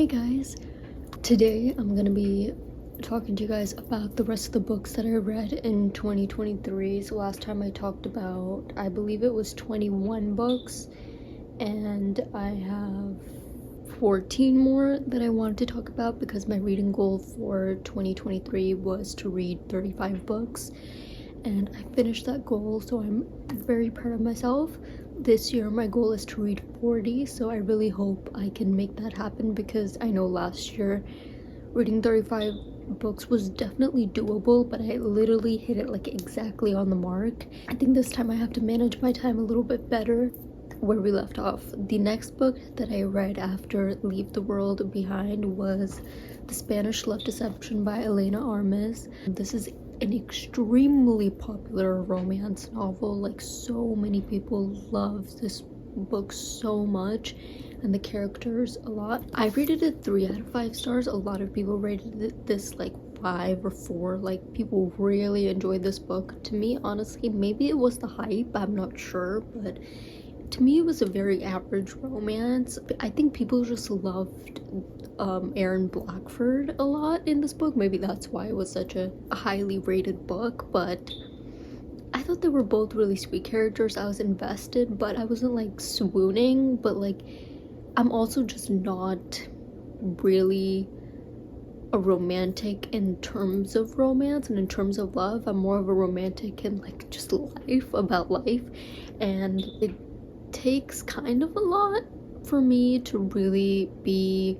Hey guys, today I'm gonna be talking to you guys about the rest of the books that I read in 2023. So last time I talked about, I believe it was 21 books, and I have 14 more that I wanted to talk about because my reading goal for 2023 was to read 35 books, and I finished that goal, so I'm very proud of myself. This year my goal is to read 40, so I really hope I can make that happen because I know last year reading 35 books was definitely doable, but I literally hit it like exactly on the mark. I think this time I have to manage my time a little bit better. Where we left off, the next book that I read after Leave the World Behind was The Spanish Love Deception by Elena Armas. This is an extremely popular romance novel. Like, so many people love this book so much, and the characters a lot. I rated it 3 out of 5 stars. A lot of people rated this like 5 or 4. Like, people really enjoyed this book. To me, honestly, maybe it was the hype, I'm not sure, but to me it was a very average romance. I think people just loved Aaron Blackford a lot in this book. Maybe that's why it was such a highly rated book, but I thought they were both really sweet characters. I was invested, but I wasn't like swooning. But like, I'm also just not really a romantic in terms of romance, and in terms of love I'm more of a romantic in like just life, about life, and it takes kind of a lot for me to really be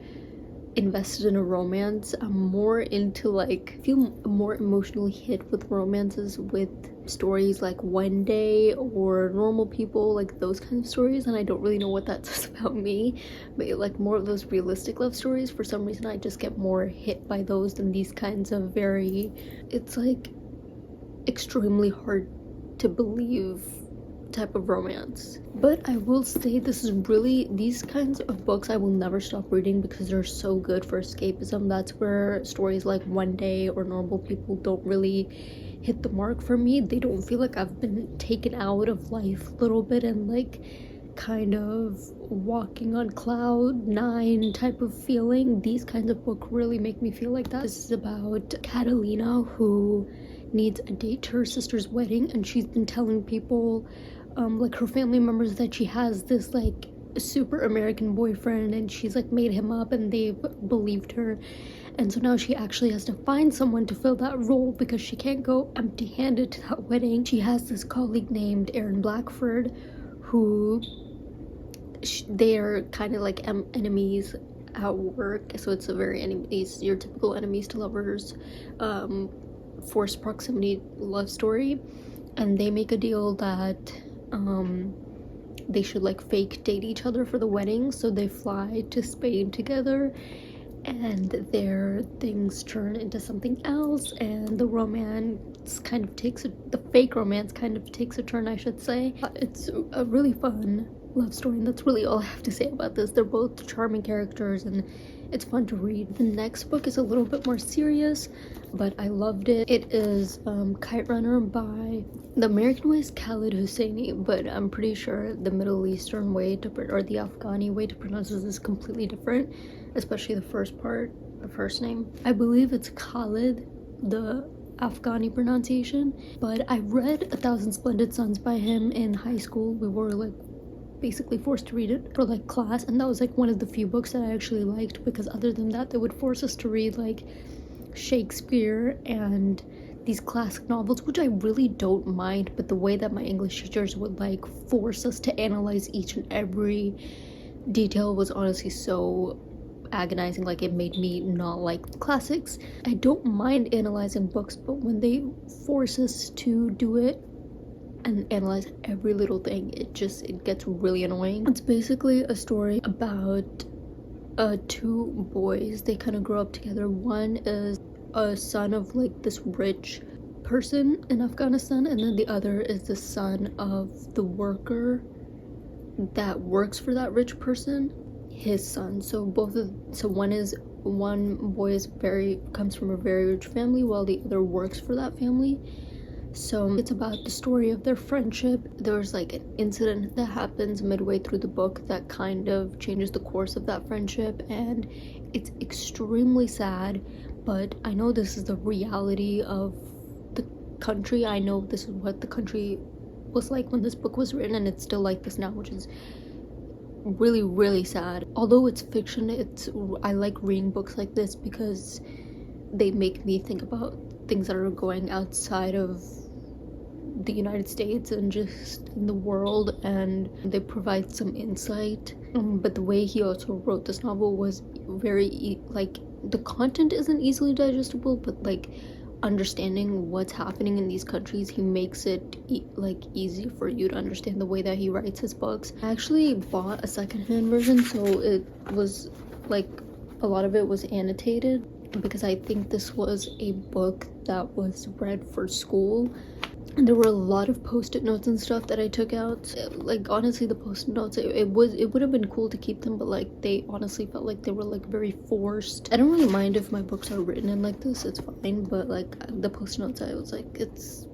invested in a romance. I'm more into like, feel more emotionally hit with romances with stories like One Day or Normal People, like those kind of stories, and I don't really know what that says about me, but like more of those realistic love stories. For some reason I just get more hit by those than these kinds of very, it's like extremely hard to believe type of romance. But I will say, this is really, these kinds of books I will never stop reading because they're so good for escapism. That's where stories like One Day or Normal People don't really hit the mark for me. They don't feel like I've been taken out of life a little bit and like kind of walking on cloud 9 type of feeling. These kinds of books really make me feel like that. This is about Catalina, who needs a date to her sister's wedding, and she's been telling people like her family members that she has this like super American boyfriend, and she's like made him up and they believed her. And so now she actually has to find someone to fill that role because she can't go empty-handed to that wedding. She has this colleague named Aaron Blackford, who they are kind of like enemies at work. So it's a very enemies, your typical enemies to lovers, forced proximity love story. And they make a deal that they should like fake date each other for the wedding, so they fly to Spain together, and their things turn into something else, and the romance kind of takes the fake romance kind of takes a turn, I should say. It's a really fun love story, and that's really all I have to say about this. They're both charming characters and it's fun to read. The next book is a little bit more serious, but I loved it. It is Kite Runner by, the American way is Khaled Hosseini, but I'm pretty sure the Middle Eastern way to, or the Afghani way to pronounce this is completely different, especially the first part, the first name. I believe it's Khaled, the Afghani pronunciation, but I read A Thousand Splendid Suns by him in high school. We were like basically forced to read it for like class, and that was like one of the few books that I actually liked, because other than that they would force us to read like Shakespeare and these classic novels, which I really don't mind, but the way that my English teachers would like force us to analyze each and every detail was honestly so agonizing. Like, it made me not like classics. I don't mind analyzing books, but when they force us to do it and analyze every little thing, it gets really annoying. It's basically a story about 2 boys. They kind of grow up together. One is a son of like this rich person in Afghanistan, and then the other is the son of the worker that works for that rich person, his son. So one boy is comes from a very rich family, while the other works for that family. So it's about the story of their friendship. There's like an incident that happens midway through the book that kind of changes the course of that friendship, and it's extremely sad, but I know this is the reality of the country. I know this is what the country was like when this book was written, and it's still like this now, which is really, really sad. Although it's fiction, I like reading books like this because they make me think about things that are going outside of the United States and just in the world, and they provide some insight. But the way he also wrote this novel was very like, the content isn't easily digestible, but like understanding what's happening in these countries, he makes it like easy for you to understand the way that he writes his books. I actually bought a secondhand version, so it was like a lot of it was annotated because I think this was a book that was read for school. And there were a lot of post-it notes and stuff that I took out. Like, honestly, the post-it notes, it would have been cool to keep them, but like they honestly felt like they were like very forced. I don't really mind if my books are written in like this, it's fine, but like the post-it notes, I was like, it's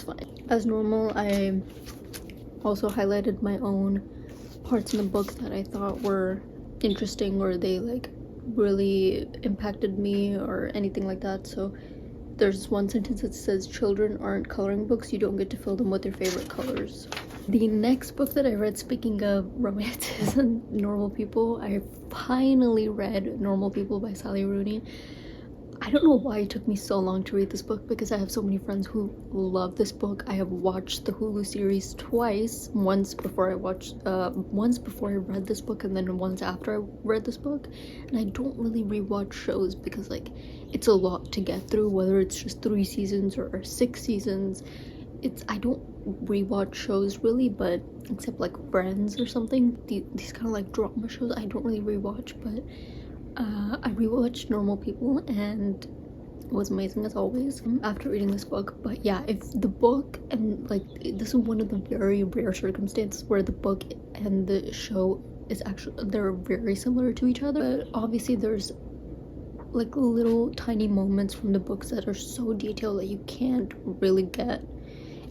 fine. As normal, I also highlighted my own parts in the book that I thought were interesting, or they like really impacted me or anything like that. So there's one sentence that says, "Children aren't coloring books, you don't get to fill them with their favorite colors." The next book that I read, speaking of romances and normal people, I finally read Normal People by Sally Rooney. I don't know why it took me so long to read this book because I have so many friends who love this book. I have watched the Hulu series twice, once before I read this book, and then once after I read this book. And I don't really rewatch shows because like it's a lot to get through, whether it's just 3 seasons or 6 seasons. I don't rewatch shows really, but except like Friends or something, these kind of like drama shows I don't really rewatch. But I rewatched Normal People and it was amazing as always after reading this book. But yeah, if the book and like, this is one of the very rare circumstances where the book and the show is actually, they're very similar to each other, but obviously there's like little tiny moments from the books that are so detailed that you can't really get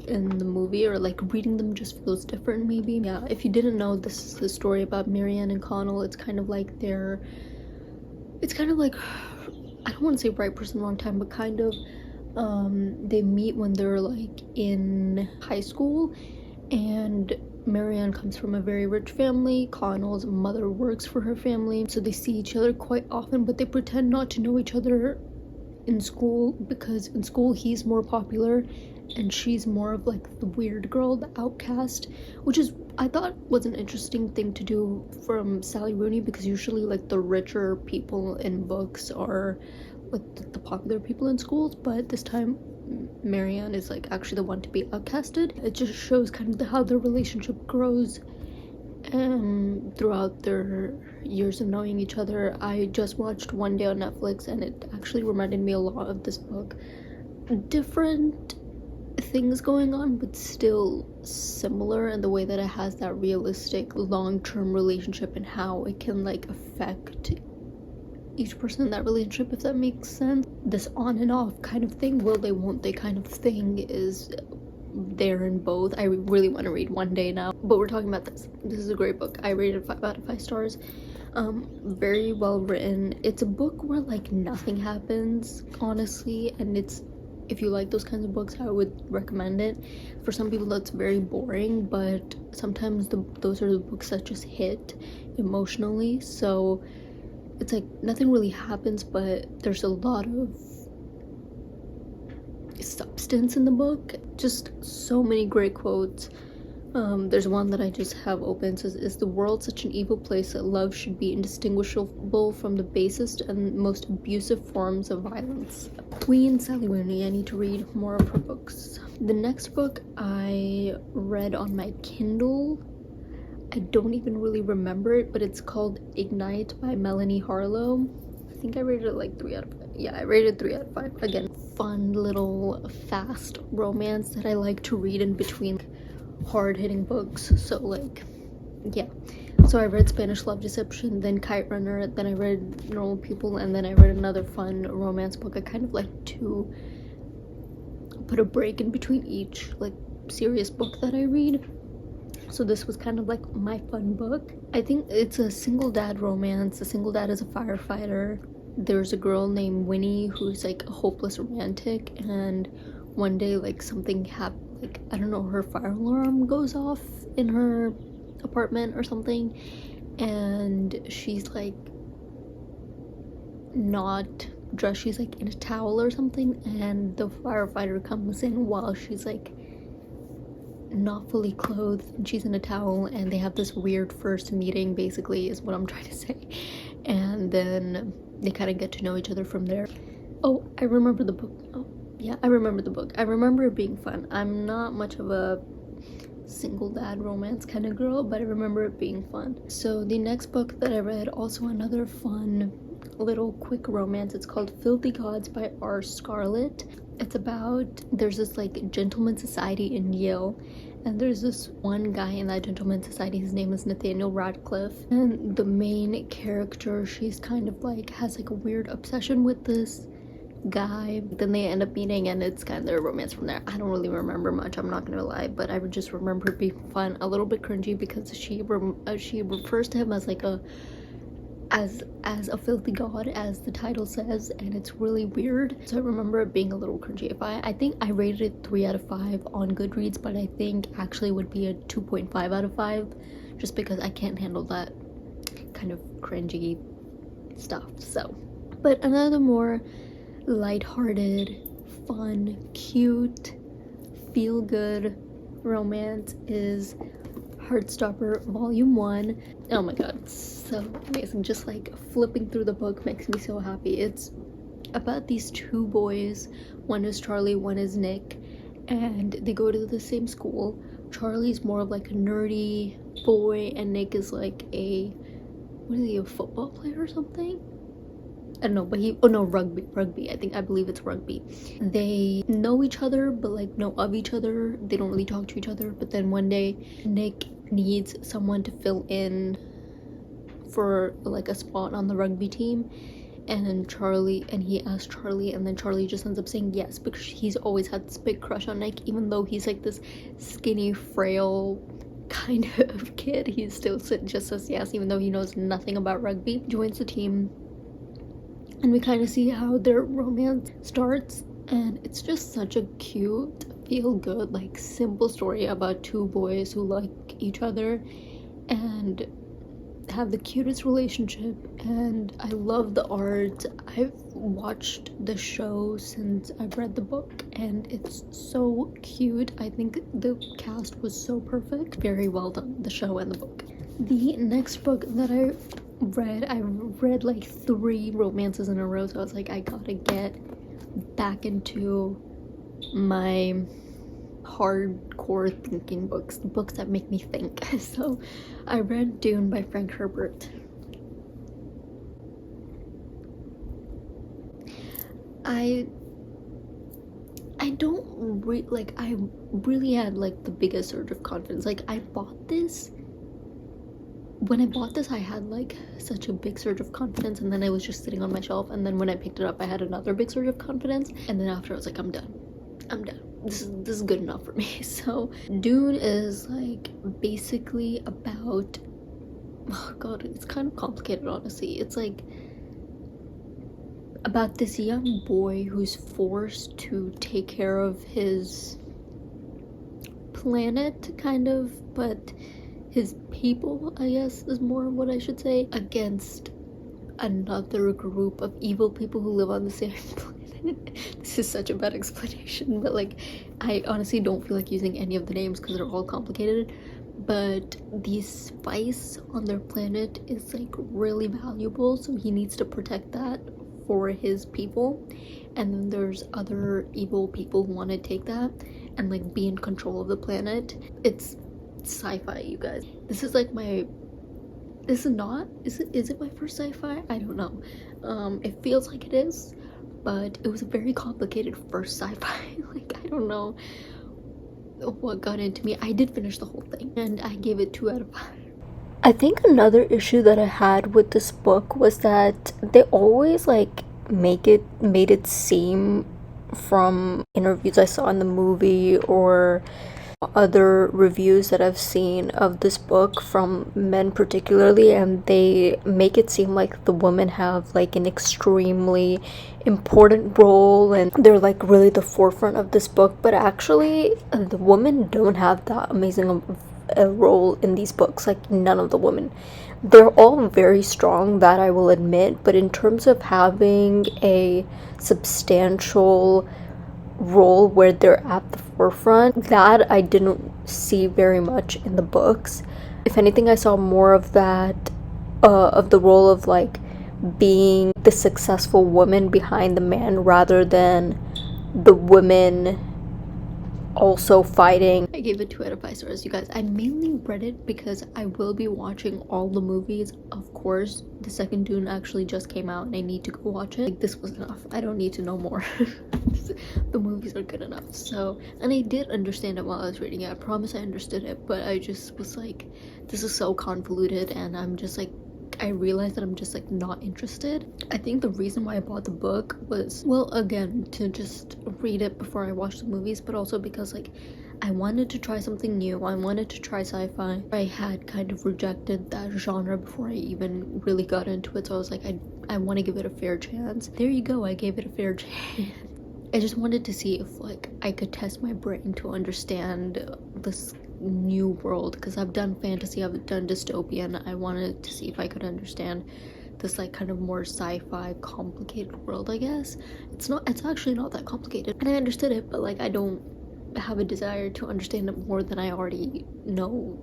in the movie, or like reading them just feels different maybe. Yeah, if you didn't know, this is the story about Marianne and Connell. It's kind of like I don't want to say right person wrong time, but kind of they meet when they're like in high school, and Marianne comes from a very rich family. Connell's mother works for her family, so they see each other quite often, but they pretend not to know each other in school because in school he's more popular and she's more of like the weird girl, the outcast, which is, I thought, was an interesting thing to do from Sally Rooney, because usually like the richer people in books are like the popular people in schools, but this time Marianne is like actually the one to be outcasted. It just shows kind of how their relationship grows throughout their years of knowing each other. I just watched One Day on Netflix and it actually reminded me a lot of this book. Different things going on, but still similar in the way that it has that realistic long-term relationship and how it can like affect each person in that relationship, if that makes sense. This on and off kind of thing, will they, won't they kind of thing, is there in both. I really want to read One Day now, but we're talking about this. This is a great book. I rated 5 out of 5 stars. Very well written. It's a book where like nothing happens, honestly, and it's, if you like those kinds of books, I would recommend it. For some people that's very boring, but sometimes those are the books that just hit emotionally. So it's like nothing really happens, but there's a lot of substance in the book. Just so many great quotes. There's one that I just have open. It says, "Is the world such an evil place that love should be indistinguishable from the basest and most abusive forms of violence?" Queen Sally Rooney. I need to read more of her books. The next book I read on my Kindle, I don't even really remember it, but it's called Ignite by Melanie Harlow. I think I rated it like 3 out of 5. Yeah, I rated 3 out of 5. Again, fun little fast romance that I like to read in between hard-hitting books. So like, yeah. So I read Spanish Love Deception, then Kite Runner, then I read Normal People, and then I read another fun romance book. I kind of like to put a break in between each like serious book that I read. So this was kind of like my fun book. I think it's a single dad romance. The single dad is a firefighter. There's a girl named Winnie who's like a hopeless romantic, and one day like something happened, like I don't know, her fire alarm goes off in her apartment or something, and she's like not dressed, she's like in a towel or something, and the firefighter comes in while she's like not fully clothed and she's in a towel, and they have this weird first meeting, basically, is what I'm trying to say, and then they kind of get to know each other from there. Oh, I remember the book. Oh yeah, I remember the book. I remember it being fun. I'm not much of a single dad romance kind of girl, but I remember it being fun. So the next book that I read, also another fun little quick romance, it's called Filthy Gods by R. Scarlett. It's about, there's this like gentleman society in Yale, and there's this one guy in that gentleman society, his name is Nathaniel Radcliffe, and the main character, she's kind of like has like a weird obsession with this guy. Then they end up meeting, and it's kind of their romance from there. I don't really remember much, I'm not gonna lie, but I would just remember it being fun, a little bit cringy, because she refers to him as like a as a filthy god, as the title says, and it's really weird. So I remember it being a little cringy. I think I rated it 3 out of 5 on Goodreads, but I think actually would be a 2.5 out of 5, just because I can't handle that kind of cringy stuff. So, but another more lighthearted, fun, cute, feel good romance is Heartstopper Volume 1. Oh my god, it's so amazing. Just like flipping through the book makes me so happy. It's about these two boys. One is Charlie, one is Nick, and they go to the same school. Charlie's more of like a nerdy boy, and Nick is like a, what is he, a football player or something? I don't know, but rugby. I believe it's rugby. They know each other, but like know of each other. They don't really talk to each other. But then one day, Nick needs someone to fill in for like a spot on the rugby team, and he asks Charlie, and then Charlie just ends up saying yes, because he's always had this big crush on Nick, even though he's like this skinny, frail kind of kid. He still just says yes, even though he knows nothing about rugby. Joins the team, and we kind of see how their romance starts, and it's just such a cute, feel good, like simple story about two boys who like each other and have the cutest relationship. And I love the art. I've watched the show since I've read the book, and it's so cute. I think the cast was so perfect. Very well done, the show and the book. The next book that I read like 3 romances in a row, so I was like, I gotta get back into my hardcore thinking books, the books that make me think. So I read Dune by Frank Herbert. I really had like the biggest surge of confidence. Like when I bought this, I had like such a big surge of confidence, and then I was just sitting on my shelf, and then when I picked it up, I had another big surge of confidence, and then after I was like, I'm done. This is good enough for me. So Dune is like basically about, oh god, it's kind of complicated, honestly. It's like about this young boy who's forced to take care of his planet, kind of, but his people, I guess, is more what I should say, against another group of evil people who live on the same planet. This is such a bad explanation, but like, I honestly don't feel like using any of the names because they're all complicated. But the spice on their planet is like really valuable, so he needs to protect that for his people. And then there's other evil people who want to take that and like be in control of the planet. It's sci-fi, you guys. This is like is it my first sci-fi? I don't know. It feels like it is, but it was a very complicated first sci-fi. Like, I don't know what got into me. I did finish the whole thing, and I gave it 2 out of 5. I think another issue that I had with this book was that they always like made it seem from interviews I saw in the movie or other reviews that I've seen of this book from men particularly, and they make it seem like the women have like an extremely important role and they're like really the forefront of this book, but actually the women don't have that amazing a role in these books. Like, none of the women, they're all very strong, that I will admit, but in terms of having a substantial role where they're at the forefront, that I didn't see very much in the books. If anything, I saw more of that, of the role of like being the successful woman behind the man rather than the women also fighting. I gave it 2 out of 5 stars, you guys. I mainly read it because I will be watching all the movies, of course. The second Dune actually just came out and I need to go watch it. Like, this was enough. I don't need to know more. The movies are good enough. So, and I did understand it while I was reading it. I promise I understood it, but I just was like, this is so convoluted, and I'm just like, I realized that I'm just like not interested. I think the reason why I bought the book was, well, again, to just read it before I watched the movies, but also because like I wanted to try something new. I wanted to try sci-fi. I had kind of rejected that genre before I even really got into it, so I was like, I want to give it a fair chance. There you go, I gave it a fair chance. I just wanted to see if like I could test my brain to understand this new world, because I've done fantasy, I've done dystopian. I wanted to see if I could understand this like kind of more sci-fi complicated world, I guess. It's actually not that complicated, and I understood it, but like I don't have a desire to understand it more than I already know,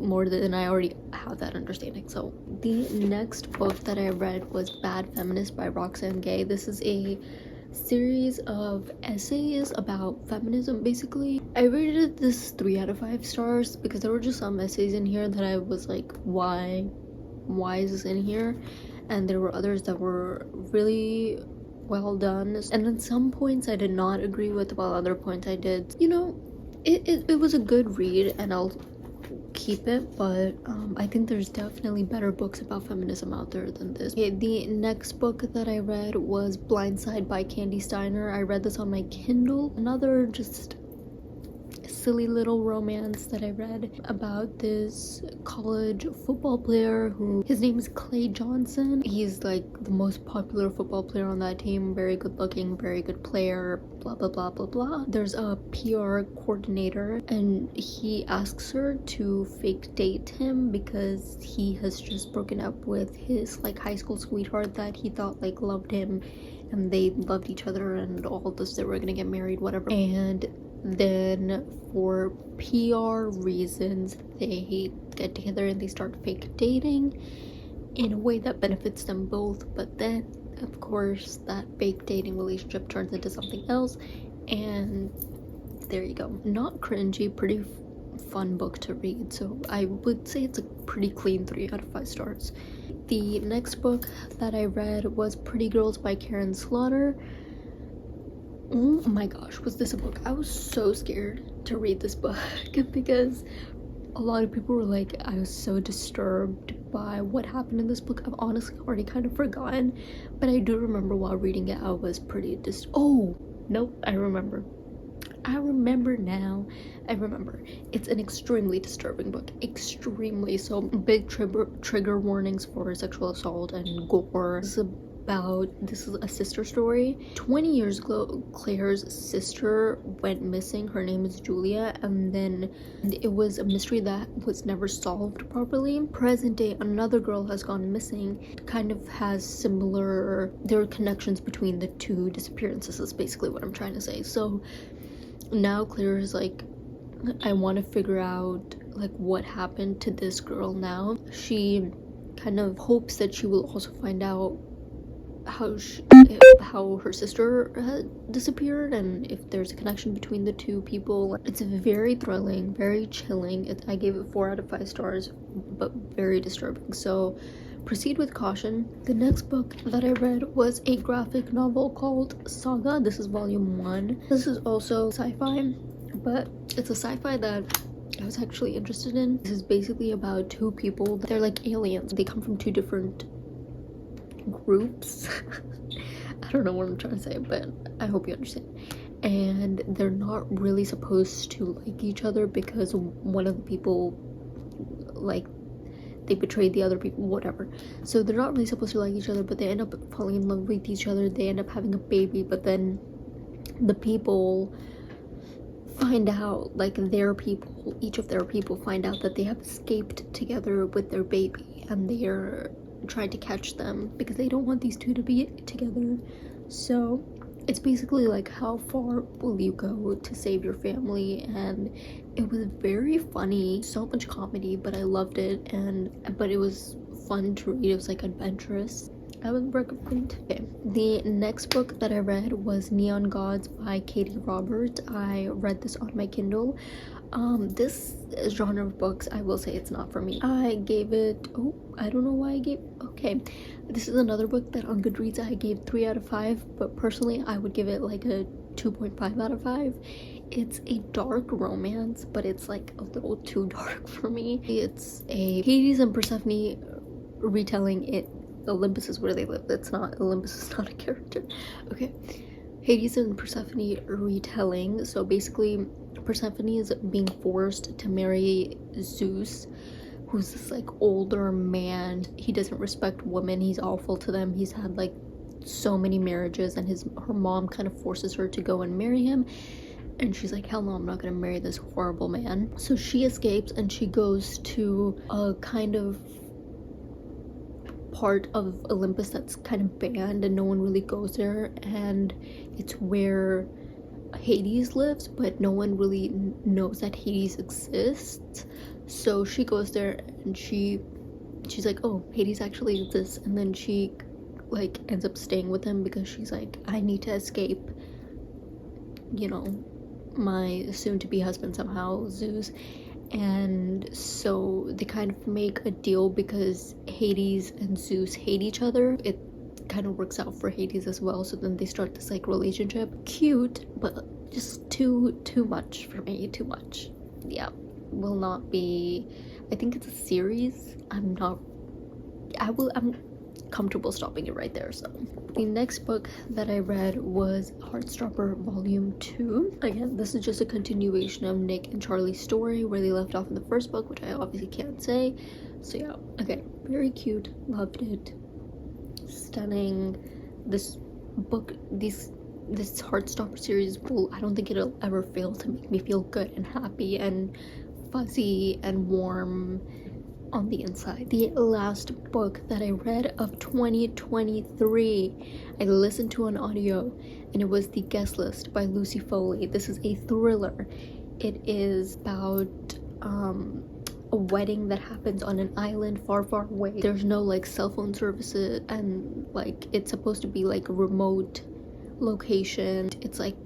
more than I already have that understanding. So the next book that I read was Bad Feminist by Roxane Gay. This is a series of essays about feminism, basically. I rated this 3 out of 5 stars because there were just some essays in here that I was like, why is this in here? And there were others that were really well done, and then some points I did not agree with, while other points I did. You know, it was a good read and I'll keep it, but I think there's definitely better books about feminism out there than this. Okay, the next book that I read was Blindside by Kandi Steiner. I read this on my Kindle. Another just silly little romance that I read about this college football player who, his name is Clay Johnson. He's like the most popular football player on that team, very good looking, very good player, blah blah blah blah blah. There's a PR coordinator and he asks her to fake date him because he has just broken up with his like high school sweetheart that he thought like loved him, and they loved each other and all this, they were gonna get married, whatever. And then for PR reasons they get together and they start fake dating in a way that benefits them both, but then of course that fake dating relationship turns into something else, and there you go. Not cringy, pretty fun book to read, so I would say it's a pretty clean 3 out of 5 stars. The next book that I read was Pretty Girls by Karin Slaughter. Oh my gosh, was this a book? I was so scared to read this book because a lot of people were like, I was so disturbed by what happened in this book. I've honestly already kind of forgotten, but I do remember while reading it I was pretty oh nope, I remember now. I remember. It's an extremely disturbing book. Extremely. So big trigger warnings for sexual assault and gore. This is a sister story. 20 years ago, Claire's sister went missing. Her name is Julia, and then it was a mystery that was never solved properly. Present day, another girl has gone missing. Kind of has similar, there are connections between the two disappearances is basically what I'm trying to say. So now Claire is like, I want to figure out like what happened to this girl now. She kind of hopes that she will also find out how her sister had disappeared and if there's a connection between the two people. It's very thrilling, very chilling. I gave it 4 out of 5 stars, but very disturbing, so proceed with caution. The next book that I read was a graphic novel called Saga. This is volume 1. This is also sci-fi, but it's a sci-fi that I was actually interested in. This is basically about 2 people. They're like aliens. They come from 2 different groups. I don't know what I'm trying to say, but I hope you understand. And they're not really supposed to like each other because one of the people, like, they betrayed the other people, whatever. So they're not really supposed to like each other, but they end up falling in love with each other. They end up having a baby, but then the people find out, like, each of their people find out that they have escaped together with their baby, and they're trying to catch them because they don't want these two to be together. So it's basically like, how far will you go to save your family? And it was very funny, so much comedy, but I loved it. But it was fun to read. It was like adventurous. I would recommend. Okay, the next book that I read was Neon Gods by Katee Roberts. I read this on my Kindle. This genre of books, I will say it's not for me. I gave it, I don't know why I gave, okay, this is another book that on Goodreads I gave 3 out of 5, but personally I would give it like a 2.5 out of 5. It's a dark romance, but it's like a little too dark for me. It's a Hades and Persephone retelling. Olympus is where they live. Olympus is not a character. Okay, Hades and Persephone retelling. So basically, Persephone is being forced to marry Zeus, who's this like older man. He doesn't respect women. He's awful to them. He's had like so many marriages, and her mom kind of forces her to go and marry him. And she's like, hell no, I'm not gonna marry this horrible man. So she escapes and she goes to a kind of part of Olympus that's kind of banned and no one really goes there, and it's where Hades lives, but no one really knows that Hades exists. So she goes there and she's like, oh, Hades actually exists, and then she like ends up staying with him because she's like, I need to escape, you know, my soon-to-be husband somehow, Zeus. And so they kind of make a deal because Hades and Zeus hate each other. It kind of works out for Hades as well, so then they start this like relationship. Cute, but just too much for me. Too much. Yeah, will not be. I think it's a series. I'm comfortable stopping it right there. So the next book that I read was Heartstopper Volume 2. Again, this is just a continuation of Nick and Charlie's story where they left off in the first book, which I obviously can't say. So yeah, okay, very cute, loved it, stunning. This book, this Heartstopper series I don't think it'll ever fail to make me feel good and happy and fuzzy and warm on the inside. The last book that I read of 2023, I listened to an audio, and it was The Guest List by Lucy Foley. This is a thriller. It is about a wedding that happens on an island far away. There's no like cell phone services, and like it's supposed to be like a remote location. It's like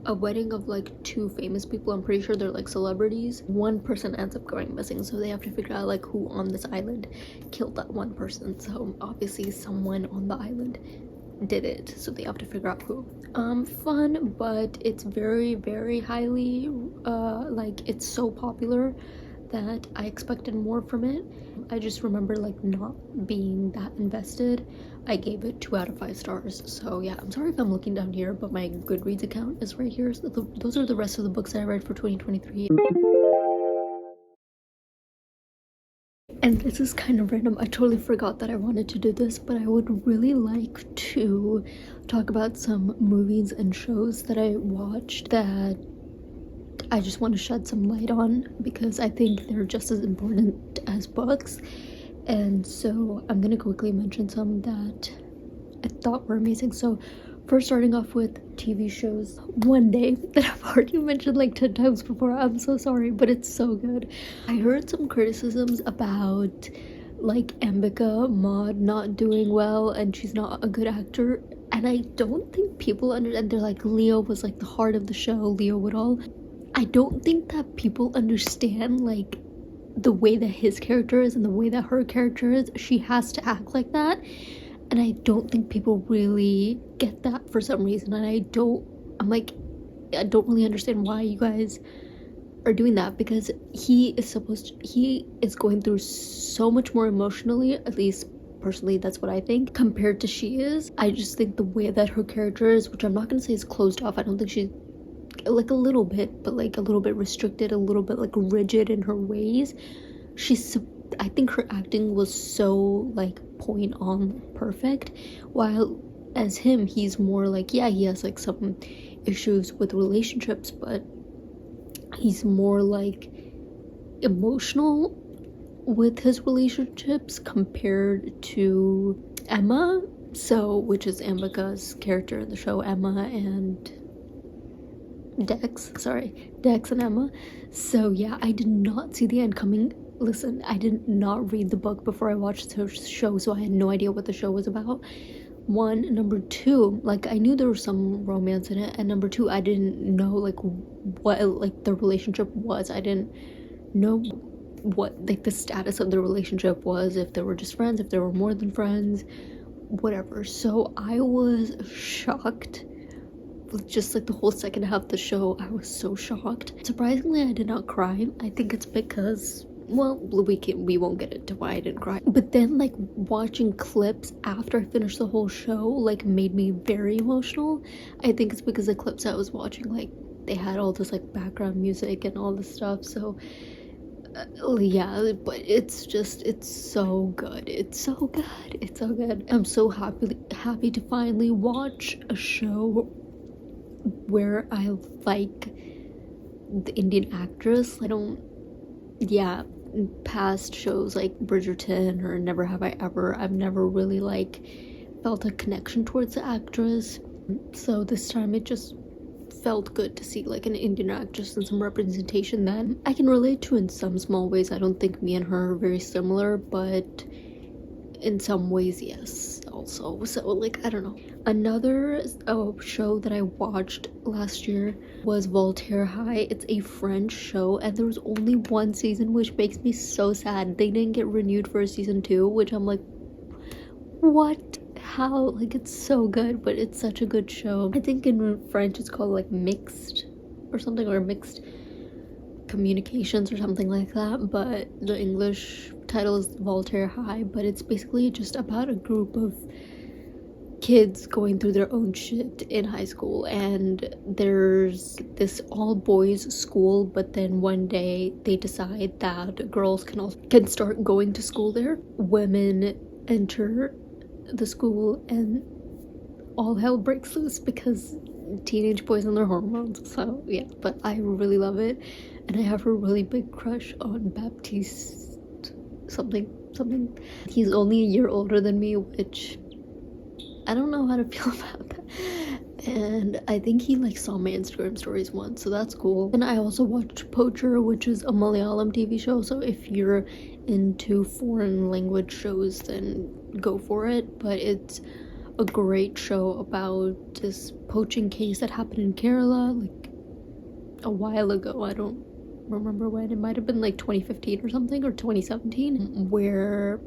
a wedding of like 2 famous people. I'm pretty sure they're like celebrities. One person ends up going missing, so they have to figure out like who on this island killed that one person. So obviously someone on the island did it, so they have to figure out who. Fun, but it's very highly like, it's so popular that I expected more from it. I just remember like not being that invested. I gave it 2 out of 5 stars. So yeah, I'm sorry if I'm looking down here, but my Goodreads account is right here. So those are the rest of the books that I read for 2023. And this is kind of random. I totally forgot that I wanted to do this, but I would really like to talk about some movies and shows that I watched that I just want to shed some light on, because I think they're just as important as books. And so I'm gonna quickly mention some that I thought were amazing. So first, starting off with TV shows. One Day, that I've already mentioned like 10 times before. I'm so sorry, but it's so good. I heard some criticisms about like Ambika Maud not doing well and she's not a good actor, and I don't think people understand. They're like, Leo was like the heart of the show, Leo Woodall. I don't think that people understand like the way that his character is and the way that her character is. She has to act like that, and I don't think people really get that for some reason. And I don't really understand why you guys are doing that, because he is going through so much more emotionally, at least personally, that's what I think. Compared to she is, I just think the way that her character is, which I'm not gonna say is closed off, I don't think she's like a little bit, but like a little bit restricted, a little bit like rigid in her ways. I think her acting was so like point on perfect, while as him, he's more like, yeah, he has like some issues with relationships, but he's more like emotional with his relationships compared to Emma, so which is Ambika's character in the show, Emma and Dex and Emma. So yeah, I did not see the end coming. Listen, I did not read the book before I watched the show, so I had no idea what the show was about. One. Number two, like, I knew there was some romance in it, and number two, I didn't know like what like the relationship was. I didn't know what like the status of the relationship was, if they were just friends, if they were more than friends, whatever. So I was shocked. Just like the whole second half of the show, I was so shocked. Surprisingly, I did not cry. I think it's because, well, we won't get into why I didn't cry. But then like watching clips after I finished the whole show like made me very emotional. I think it's because the clips I was watching, like, they had all this like background music and all this stuff. So yeah, but it's so good. It's so good. I'm so happy to finally watch a show where I like the Indian actress. Past shows like Bridgerton or Never Have I Ever, I've never really like felt a connection towards the actress. So this time it just felt good to see like an Indian actress and some representation that I can relate to in some small ways. I don't think me and her are very similar, but in some ways yes also. So like, I don't know. Another show that I watched last year was Voltaire High. It's a French show and there was only one season, which makes me so sad. They didn't get renewed for a season 2, which I'm like, what? How? Like, it's so good, but it's such a good show. I think in French it's called like Mixed or something, or Mixed Communications or something like that, but the English title is Voltaire High. But it's basically just about a group of kids going through their own shit in high school, and there's this all boys school, but then one day they decide that girls can start going to school there. Women enter the school and all hell breaks loose because teenage boys and their hormones. So yeah, but I really love it, and I have a really big crush on Baptiste something. He's only a year older than me, which I don't know how to feel about that. And I think he like saw my Instagram stories once, so that's cool. And I also watched Poacher, which is a Malayalam TV show, so if you're into foreign language shows then go for it. But it's a great show about this poaching case that happened in Kerala like a while ago. I don't remember when. It might have been like 2015 or something, or 2017, where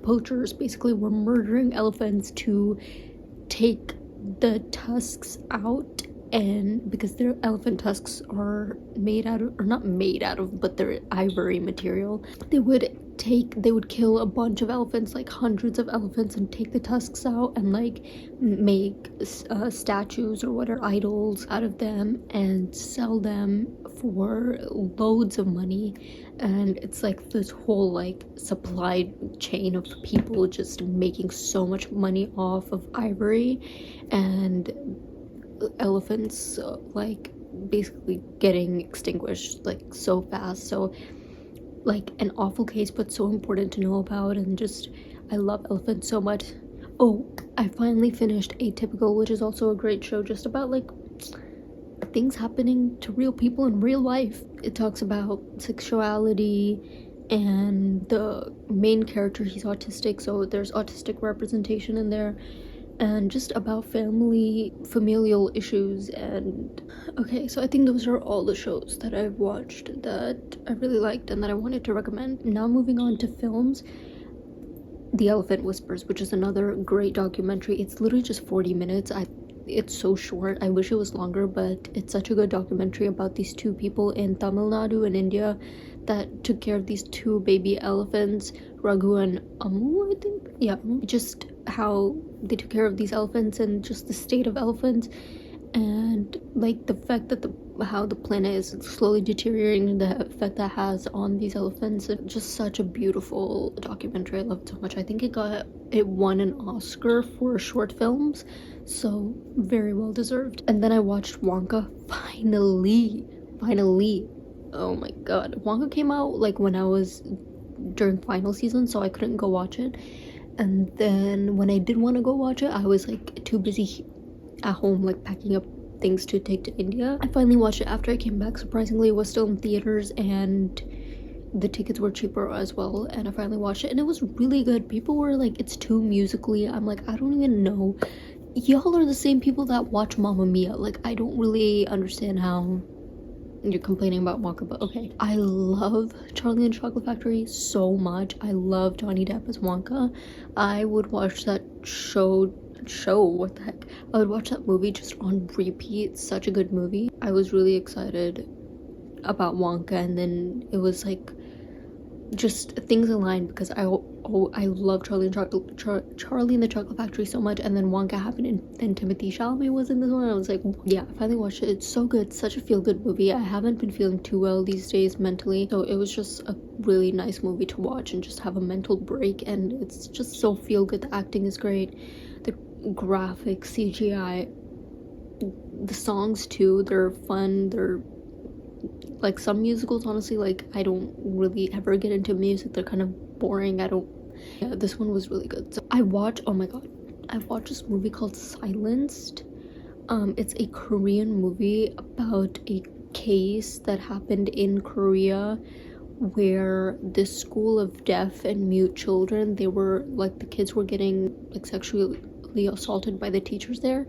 poachers basically were murdering elephants to take the tusks out, and because their elephant tusks are made out of, or not made out of, but they're ivory material, they would kill a bunch of elephants, like hundreds of elephants, and take the tusks out and like make statues or what are idols out of them and sell them for loads of money. And it's like this whole like supply chain of people just making so much money off of ivory and elephants like basically getting extinguished like so fast. So like an awful case, but so important to know about, and just I love elephants so much. Oh, I finally finished Atypical, which is also a great show just about like things happening to real people in real life. It talks about sexuality, and the main character, he's autistic, so there's autistic representation in there, and just about familial issues. And okay, so I think those are all the shows that I've watched that I really liked and that I wanted to recommend. Now moving on to films. The Elephant Whispers, which is another great documentary. It's literally just 40 minutes. It's so short. I wish it was longer, but it's such a good documentary about these two people in Tamil Nadu in India that took care of these two baby elephants, Raghu and Amu, I think. Yeah, just how they took care of these elephants and just the state of elephants, and like the fact that how the planet is slowly deteriorating and the effect that has on these elephants. It's just such a beautiful documentary. I love it so much. I think it won an Oscar for short films, so very well deserved. And then I watched Wonka finally. Oh my god, Wonka came out like when I was during final season, so I couldn't go watch it. And then when I did want to go watch it, I was like too busy at home, like packing up things to take to India. I finally watched it after I came back. Surprisingly, it was still in theaters and the tickets were cheaper as well, and I finally watched it and it was really good. People were like, it's too musically. I'm like, I don't even know. Y'all are the same people that watch Mamma Mia. Like, I don't really understand how you're complaining about Wonka, but okay. I love Charlie and the Chocolate Factory so much. I love Johnny Depp as Wonka. I would watch that show, what the heck, I would watch that movie just on repeat. Such a good movie. I was really excited about Wonka, and then it was like just things aligned because I love Charlie and the Chocolate Factory so much, and then Wonka happened, and then Timothée Chalamet was in this one. I was like, yeah, I finally watched it. It's so good. Such a feel-good movie. I haven't been feeling too well these days mentally, so it was just a really nice movie to watch and just have a mental break, and it's just so feel-good. The acting is great, the graphics, CGI, the songs too, they're fun. They're like some musicals, honestly, like I don't really ever get into music. They're kind of boring. Yeah, this one was really good. So I watched, oh my god, I watched this movie called Silenced. It's a Korean movie about a case that happened in Korea where this school of deaf and mute children, they were like, the kids were getting like sexually assaulted by the teachers there,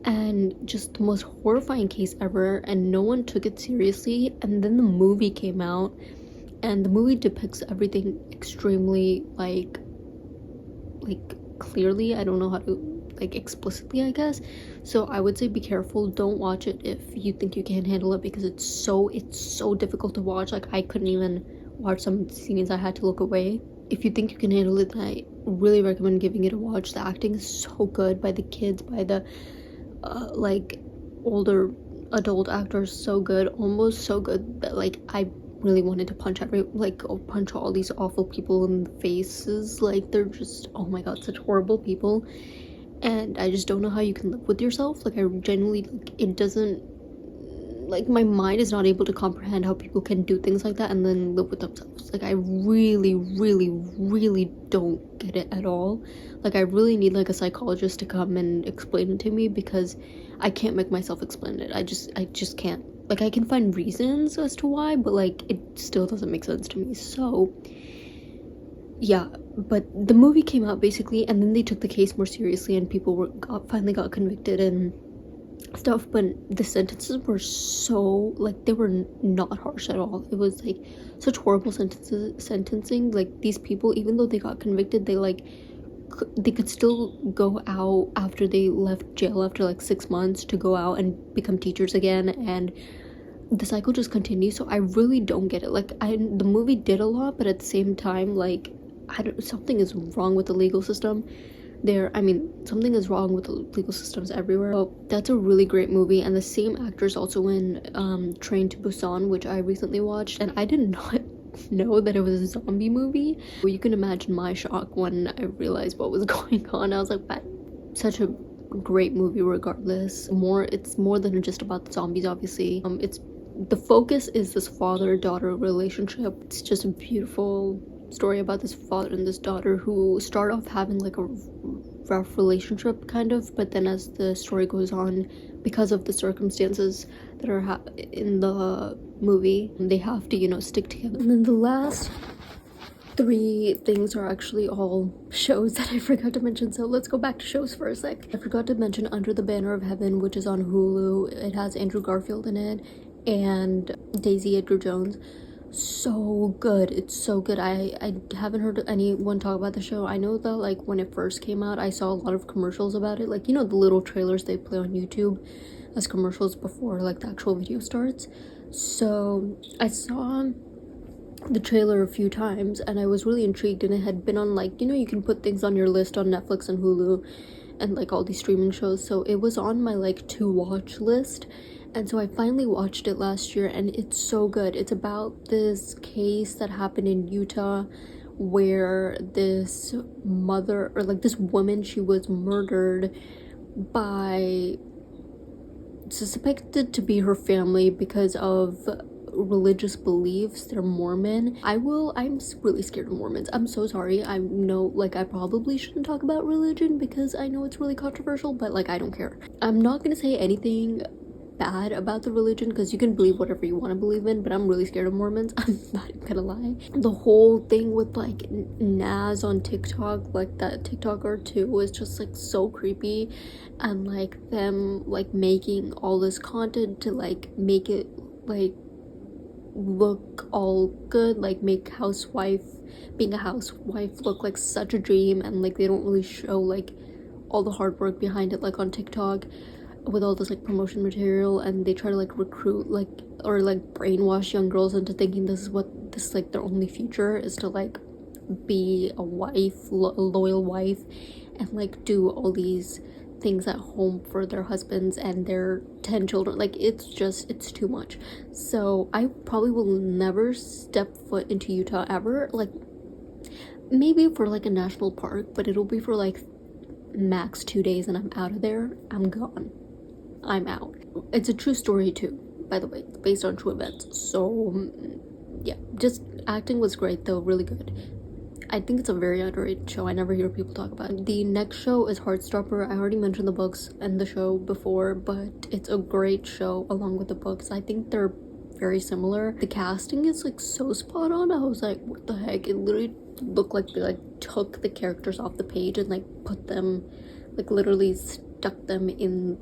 and just the most horrifying case ever, and no one took it seriously. And then the movie came out, and the movie depicts everything extremely like clearly. I don't know how to, like, explicitly, I guess. So I would say be careful. Don't watch it if you think you can't handle it, because it's so difficult to watch. Like, I couldn't even watch some scenes. I had to look away. If you think you can handle it, then I really recommend giving it a watch. The acting is so good by the kids, by the like older adult actors. So good, almost so good that like I really wanted to punch all these awful people in the faces. Like, they're just, oh my god, such horrible people, and I just don't know how you can live with yourself. Like, I genuinely, like, it doesn't, like, my mind is not able to comprehend how people can do things like that and then live with themselves. Like, I really don't get it at all. Like, I really need like a psychologist to come and explain it to me, because I can't make myself explain it. I just can't. Like, I can find reasons as to why, but like it still doesn't make sense to me. So yeah, but the movie came out basically, and then they took the case more seriously, and people finally got convicted and stuff. But the sentences were so, like, they were not harsh at all. It was like such horrible sentencing. Like, these people, even though they got convicted, they could still go out after they left jail after like 6 months to go out and become teachers again, and the cycle just continues. So I really don't get it. Like, the movie did a lot, but at the same time, like, something is wrong with the legal system there. I mean, something is wrong with the legal systems everywhere. So that's a really great movie, and the same actors also in Train to Busan, which I recently watched, and I did not know that it was a zombie movie. Well, you can imagine my shock when I realized what was going on. I was like, "What?" Such a great movie regardless. It's more than just about the zombies, obviously. The focus is this father-daughter relationship. It's just a beautiful story about this father and this daughter who start off having like a rough relationship kind of, but then as the story goes on, because of the circumstances that are in the movie, they have to, you know, stick together. And then the last 3 things are actually all shows that I forgot to mention, so let's go back to shows for a sec. I forgot to mention Under the Banner of Heaven, which is on Hulu. It has Andrew Garfield in it and Daisy Edgar-Jones. So good. It's so good. I haven't heard anyone talk about the show. I know that like when it first came out, I saw a lot of commercials about it, like, you know, the little trailers they play on YouTube as commercials before like the actual video starts. So I saw the trailer a few times, and I was really intrigued, and it had been on, like, you know, you can put things on your list on Netflix and Hulu and like all these streaming shows, so it was on my like to watch list. And so I finally watched it last year, and it's so good. It's about this case that happened in Utah where this mother, or like this woman, she was murdered by, suspected to be her family because of religious beliefs. They're Mormon. I'm really scared of Mormons. I'm so sorry. I know, like, I probably shouldn't talk about religion because I know it's really controversial, but like, I don't care. I'm not gonna say anything bad about the religion because you can believe whatever you want to believe in, but I'm really scared of Mormons. I'm not even gonna lie. The whole thing with like Naz on TikTok, like that TikToker too, was just like so creepy, and like them like making all this content to like make it like look all good, like make being a housewife look like such a dream, and like they don't really show like all the hard work behind it, like on TikTok with all this like promotion material, and they try to like recruit like, or like brainwash young girls into thinking this is like their only future is to like be a wife, a loyal wife, and like do all these things at home for their husbands and their 10 children. Like, it's too much. So I probably will never step foot into Utah ever, like maybe for like a national park, but it'll be for like max 2 days, and I'm out of there. I'm gone. I'm out. It's a true story too, by the way, based on true events. So yeah, just acting was great though, really good. I think it's a very underrated show. I never hear people talk about it. The next show is Heartstopper. I already mentioned the books and the show before, but it's a great show along with the books. I think they're very similar. The casting is like so spot on. I was like, what the heck? It literally looked like they like took the characters off the page and like put them, like literally stuck them in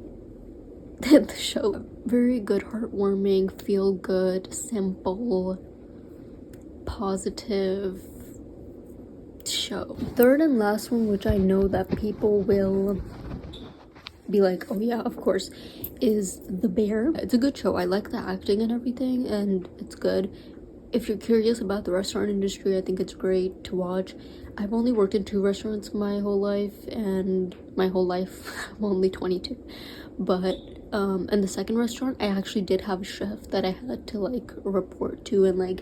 the show. Very good, heartwarming, feel good, simple, positive show. Third and last one, which I know that people will be like, oh yeah, of course, is The Bear. It's a good show. I like the acting and everything, and it's good. If you're curious about the restaurant industry, I think it's great to watch. I've only worked in 2 restaurants my whole life, and I'm only 22. But in the second restaurant, I actually did have a chef that I had to like report to, and like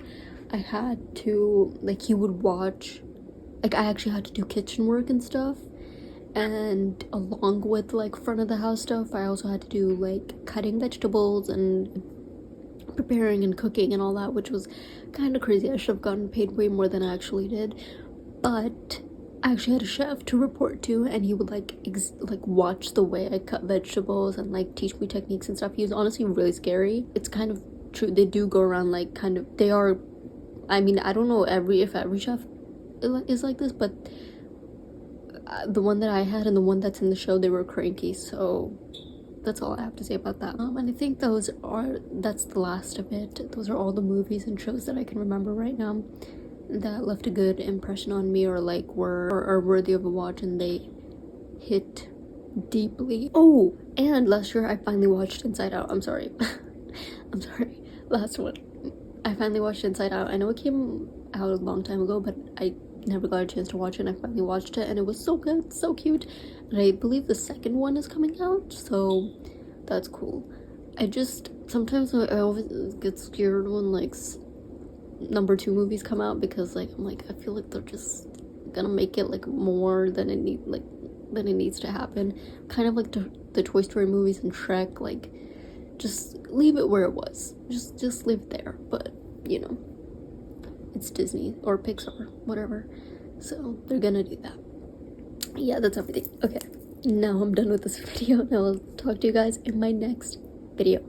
I had to, like, he would watch, like I actually had to do kitchen work and stuff, and along with like front of the house stuff, I also had to do like cutting vegetables and preparing and cooking and all that, which was kind of crazy. I should have gotten paid way more than I actually did, but I actually had a chef to report to, and he would like watch the way I cut vegetables and like teach me techniques and stuff. He was honestly really scary. It's kind of true, they do go around like kind of, they are, I mean, I don't know if every chef is like this, but the one that I had and the one that's in the show, they were cranky. So that's all I have to say about that. And I think that's the last of it. Those are all the movies and shows that I can remember right now that left a good impression on me, or like are worthy of a watch, and they hit deeply. Oh, and last year I finally watched Inside Out. I'm sorry. Last one. I finally watched Inside Out. I know it came out a long time ago, but I never got a chance to watch it, and I finally watched it, and it was so good, so cute. And I believe the second one is coming out, so that's cool. Sometimes I always get scared when like number 2 movies come out, because like I'm like, I feel like they're just gonna make it like more than it needs to happen, kind of like the Toy Story movies and Shrek. Like, just leave it where it was, just leave it there. But you know, it's Disney or Pixar, whatever, so they're gonna do that. Yeah, that's everything. Okay, now I'm done with this video, and I'll talk to you guys in my next video.